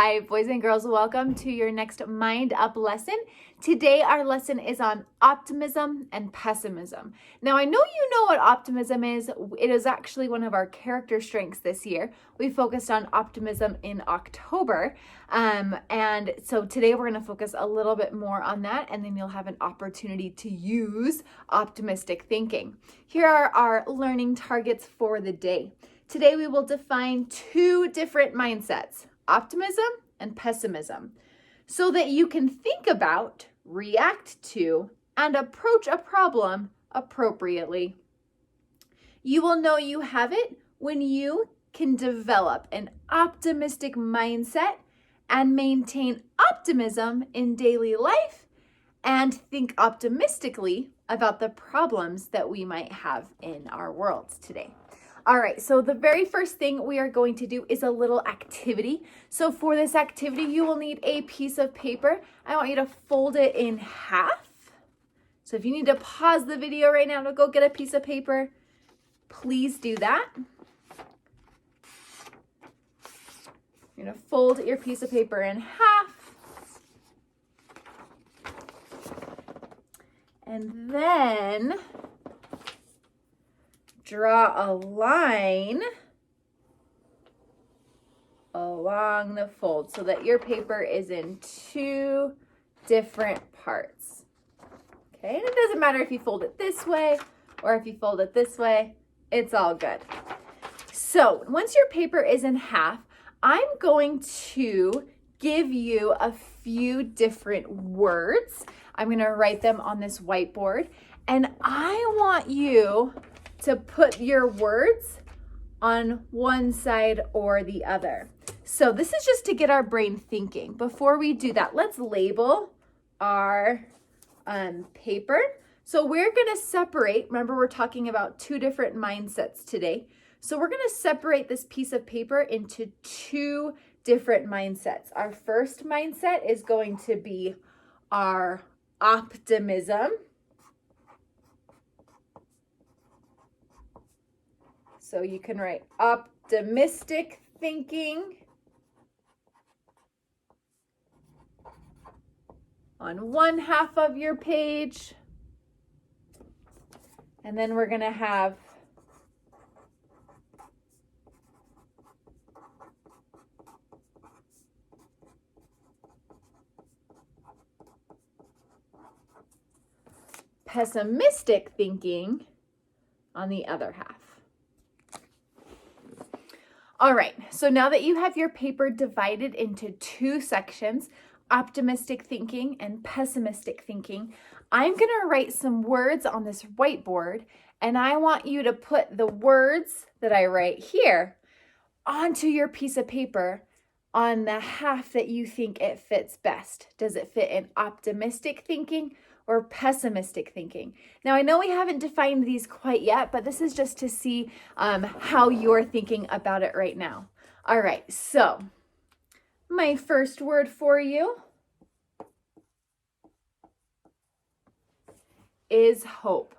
Hi, boys and girls. Welcome to your next MindUP lesson. Today, our lesson is on optimism and pessimism. Now, I know you know what optimism is. It is actually one of our character strengths this year. We focused on optimism in October. And so today, we're going to focus a little bit more on that, and then you'll have an opportunity to use optimistic thinking. Here are our learning targets for the day. Today, we will define two different mindsets, optimism and pessimism, so that you can think about, react to, and approach a problem appropriately. You will know you have it when you can develop an optimistic mindset and maintain optimism in daily life and think optimistically about the problems that we might have in our world today. All right, so the very first thing we are going to do is a little activity. So for this activity, you will need a piece of paper. I want you to fold it in half. So if you need to pause the video right now to go get a piece of paper, please do that. You're going to fold your piece of paper in half. And then draw a line along the fold so that your paper is in two different parts. Okay, and it doesn't matter if you fold it this way or if you fold it this way, it's all good. So once your paper is in half, I'm going to give you a few different words. I'm going to write them on this whiteboard, and I want you to put your words on one side or the other. So this is just to get our brain thinking. Before we do that, let's label our paper. So we're going to separate, remember we're talking about two different mindsets today. So we're going to separate this piece of paper into two different mindsets. Our first mindset is going to be our optimism. So you can write optimistic thinking on one half of your page. And then we're going to have pessimistic thinking on the other half. All right, so now that you have your paper divided into two sections, optimistic thinking and pessimistic thinking, I'm going to write some words on this whiteboard, and I want you to put the words that I write here onto your piece of paper on the half that you think it fits best. Does it fit in optimistic thinking or pessimistic thinking? Now, I know we haven't defined these quite yet, but this is just to see how you're thinking about it right now. All right, so my first word for you is hope.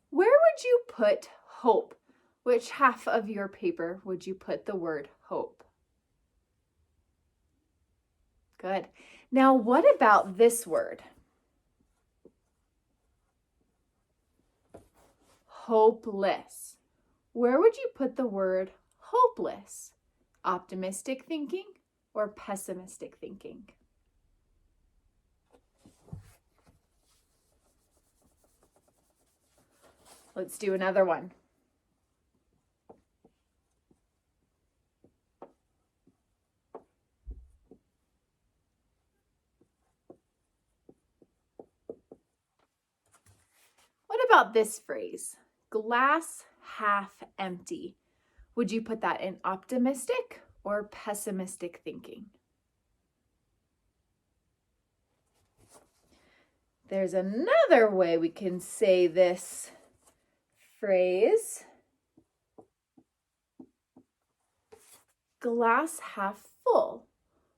Where would you put hope? Which half of your paper would you put the word hope? Good. Now, what about this word? Hopeless. Where would you put the word hopeless? Optimistic thinking or pessimistic thinking? Let's do another one. What about this phrase? Glass half empty. Would you put that in optimistic or pessimistic thinking? There's another way we can say this phrase. Glass half full.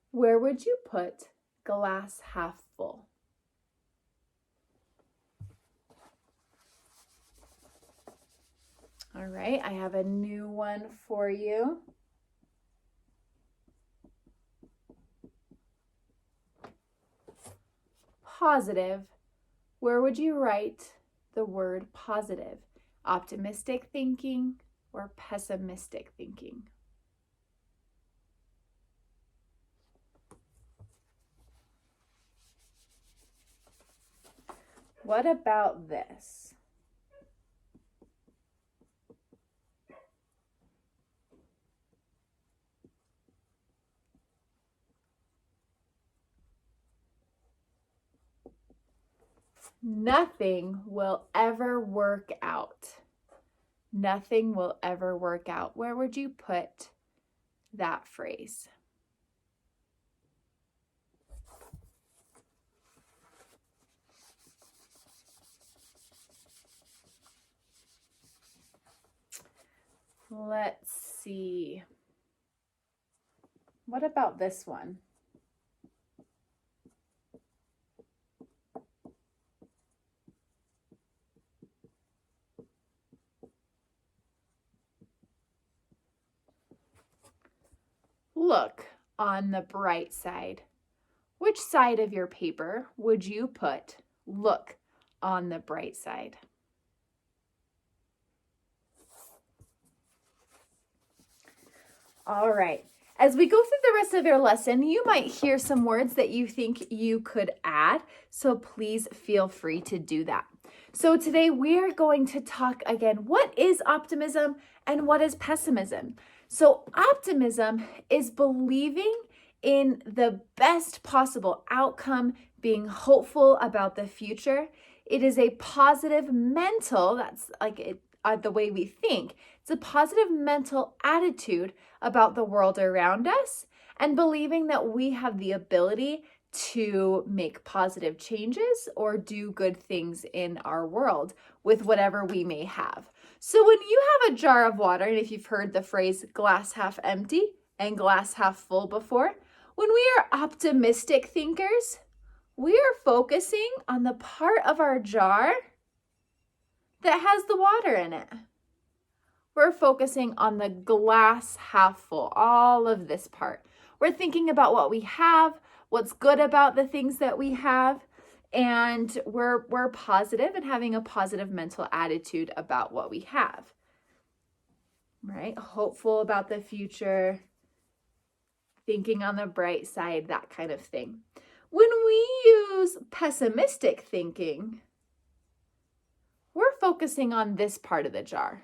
Where would you put glass half full? All right, I have a new one for you. positive, where would you write the word positive? Optimistic thinking or pessimistic thinking? What about this? Nothing will ever work out. Nothing will ever work out. Where would you put that phrase? Let's see. What about this one? Look on the bright side. Which side of your paper would you put look on the bright side? All right. As we go through the rest of your lesson, you might hear some words that you think you could add, so please feel free to do that. So today we're going to talk again, what is optimism and what is pessimism? So optimism is believing in the best possible outcome, being hopeful about the future. It is a positive mental, that's like it, the way we think. It's a positive mental attitude about the world around us and believing that we have the ability to make positive changes or do good things in our world with whatever we may have. So when you have a jar of water, and if you've heard the phrase glass half empty and glass half full before, when we are optimistic thinkers, we are focusing on the part of our jar that has the water in it. We're focusing on the glass half full, all of this part. We're thinking about what we have, what's good about the things that we have, and we're positive and having a positive mental attitude about what we have, right? Hopeful about the future, thinking on the bright side, that kind of thing. When we use pessimistic thinking, we're focusing on this part of the jar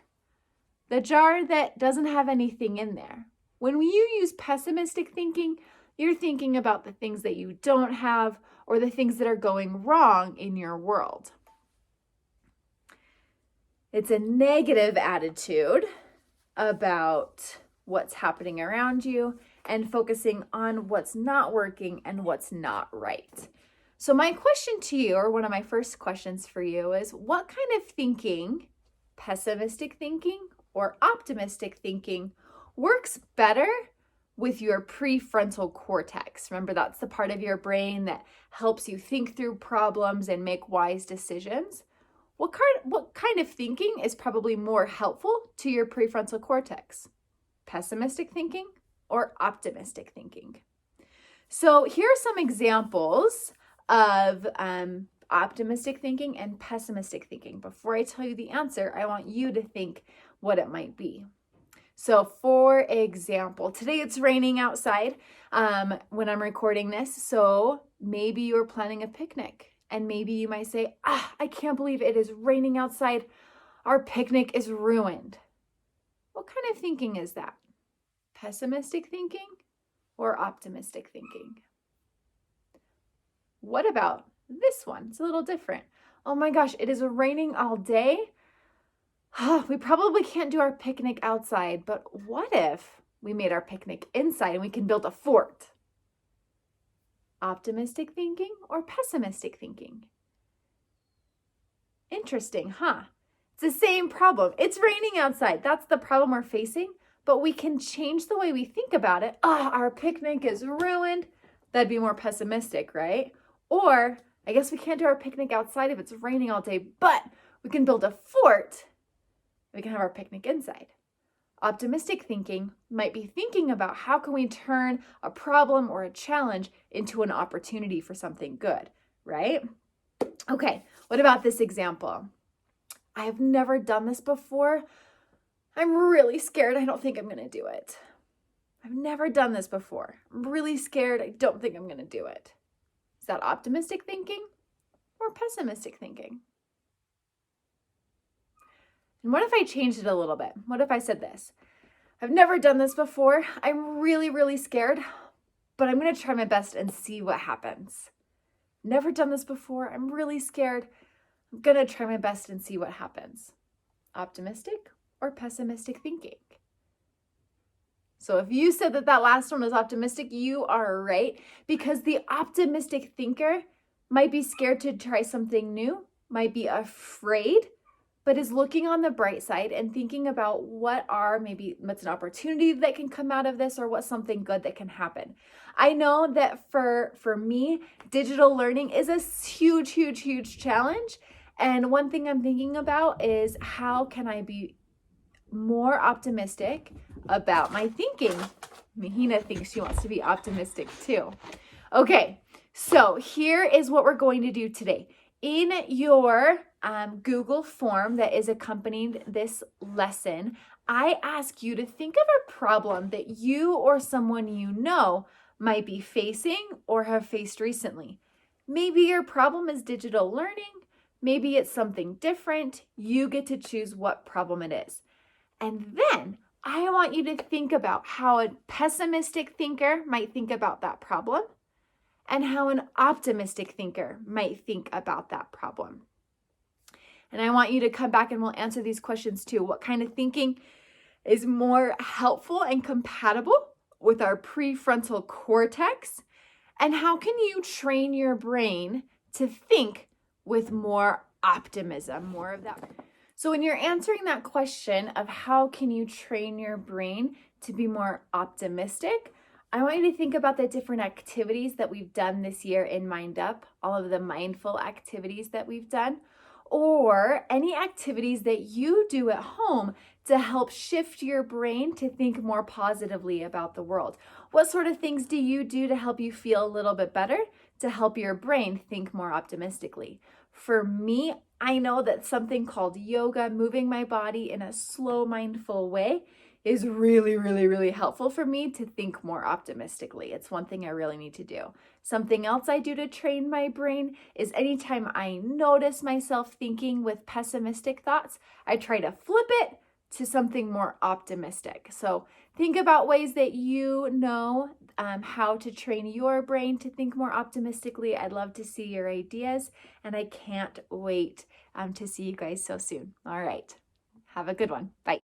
that doesn't have anything in there. When you use pessimistic thinking, you're thinking about the things that you don't have or the things that are going wrong in your world. It's a negative attitude about what's happening around you and focusing on what's not working and what's not right. So my question to you, or one of my first questions for you, is what kind of thinking, pessimistic thinking or optimistic thinking, works better with your prefrontal cortex? Remember, that's the part of your brain that helps you think through problems and make wise decisions. What kind of thinking is probably more helpful to your prefrontal cortex? Pessimistic thinking or optimistic thinking? So here are some examples of optimistic thinking and pessimistic thinking. Before I tell you the answer, I want you to think what it might be. So for example, today it's raining outside when I'm recording this. So maybe you're planning a picnic and maybe you might say, I can't believe it is raining outside. Our picnic is ruined. What kind of thinking is that? Pessimistic thinking or optimistic thinking? What about this one? It's a little different. Oh my gosh, it is raining all day. We probably can't do our picnic outside, but what if we made our picnic inside and we can build a fort? Optimistic thinking or pessimistic thinking? Interesting, huh? It's the same problem. It's raining outside. That's the problem we're facing, but we can change the way we think about it. Our picnic is ruined. That'd be more pessimistic, right? Or I guess we can't do our picnic outside if it's raining all day, but we can build a fort. We can have our picnic inside. Optimistic thinking might be thinking about how can we turn a problem or a challenge into an opportunity for something good. right? Okay, what about this example? I have never done this before. I'm really scared. I don't think I'm going to do it. I've never done this before. I'm really scared. I don't think I'm going to do it. Is that optimistic thinking or pessimistic thinking? And what if I changed it a little bit? What if I said this? I've never done this before. I'm really, really scared, but I'm going to try my best and see what happens. Never done this before. I'm really scared. I'm going to try my best and see what happens. Optimistic or pessimistic thinking? So if you said that last one was optimistic, you are right, because the optimistic thinker might be scared to try something new, might be afraid, but is looking on the bright side and thinking about what's an opportunity that can come out of this, or what's something good that can happen. I know that for me, digital learning is a huge, huge, huge challenge. And one thing I'm thinking about is, how can I be more optimistic about my thinking? Mahina thinks she wants to be optimistic too. Okay, so here is what we're going to do today. In your Google form that is accompanying this lesson, I ask you to think of a problem that you or someone you know might be facing or have faced recently. Maybe your problem is digital learning. Maybe it's something different. You get to choose what problem it is. And then I want you to think about how a pessimistic thinker might think about that problem, and how an optimistic thinker might think about that problem. And I want you to come back and we'll answer these questions too. What kind of thinking is more helpful and compatible with our prefrontal cortex? And how can you train your brain to think with more optimism, more of that? So when you're answering that question of how can you train your brain to be more optimistic, I want you to think about the different activities that we've done this year in MindUP, all of the mindful activities that we've done, or any activities that you do at home to help shift your brain to think more positively about the world. What sort of things do you do to help you feel a little bit better, to help your brain think more optimistically? For me, I know that something called yoga, moving my body in a slow, mindful way, is really, really, really helpful for me to think more optimistically. It's one thing I really need to do. Something else I do to train my brain is anytime I notice myself thinking with pessimistic thoughts, I try to flip it to something more optimistic. So think about ways that you know how to train your brain to think more optimistically. I'd love to see your ideas, and I can't wait to see you guys so soon. All right. Have a good one. Bye.